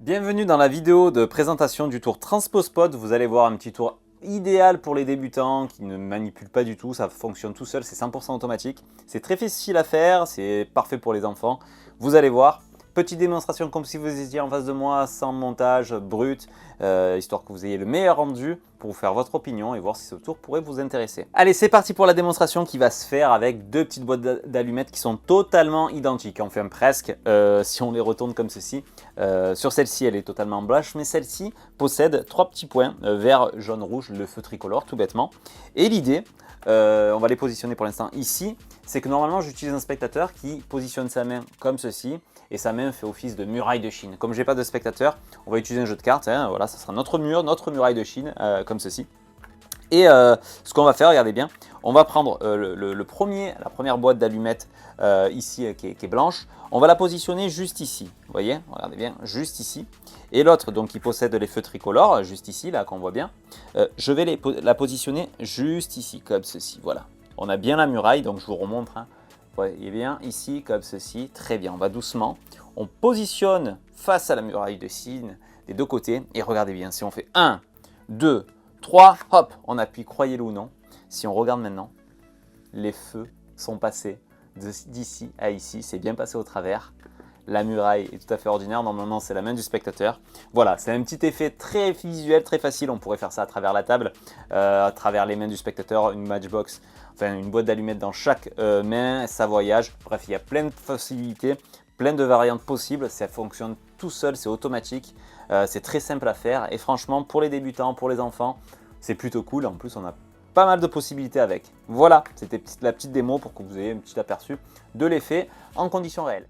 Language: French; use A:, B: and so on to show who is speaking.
A: Bienvenue dans la vidéo de présentation du tour TransposePod. Vous allez voir un petit tour idéal pour les débutants qui ne manipulent pas du tout. Ça fonctionne tout seul, c'est 100% automatique. C'est très facile à faire, c'est parfait pour les enfants. Vous allez voir. Petite démonstration comme si vous étiez en face de moi, sans montage brut, histoire que vous ayez le meilleur rendu pour vous faire votre opinion et voir si ce tour pourrait vous intéresser. Allez, c'est parti pour la démonstration qui va se faire avec deux petites boîtes d'allumettes qui sont totalement identiques. Enfin presque, si on les retourne comme ceci. Sur celle-ci, elle est totalement blanche, mais celle-ci possède trois petits points, vert, jaune, rouge, le feu tricolore tout bêtement. Et l'idée, on va les positionner pour l'instant ici, c'est que normalement j'utilise un spectateur qui positionne sa main comme ceci et sa main fait office de muraille de Chine. Comme je n'ai pas de spectateur, on va utiliser un jeu de cartes, hein, voilà, ça sera notre mur, notre muraille de Chine, comme ceci. Et ce qu'on va faire, regardez bien, on va prendre la première boîte d'allumettes ici qui est blanche, on va la positionner juste ici, vous voyez, regardez bien, juste ici. Et l'autre, donc qui possède les feux tricolores, juste ici, là qu'on voit bien, je vais la positionner juste ici, comme ceci, voilà. On a bien la muraille, donc je vous remontre, hein. Vous voyez bien, ici, comme ceci, très bien, on va doucement. On positionne face à la muraille de Chine des deux côtés, et regardez bien, si on fait 1, 2, 3, hop, on appuie, croyez-le ou non. Si on regarde maintenant, les feux sont passés d'ici à ici, c'est bien passé au travers. La muraille est tout à fait ordinaire, normalement c'est la main du spectateur. Voilà, c'est un petit effet très visuel, très facile, on pourrait faire ça à travers la table, à travers les mains du spectateur, une matchbox, enfin une boîte d'allumettes dans chaque main, ça voyage. Bref, il y a plein de facilités, plein de variantes possibles, ça fonctionne tout seul, c'est automatique, c'est très simple à faire et franchement pour les débutants, pour les enfants, c'est plutôt cool. En plus on a pas mal de possibilités avec. Voilà, c'était la petite démo pour que vous ayez un petit aperçu de l'effet en conditions réelles.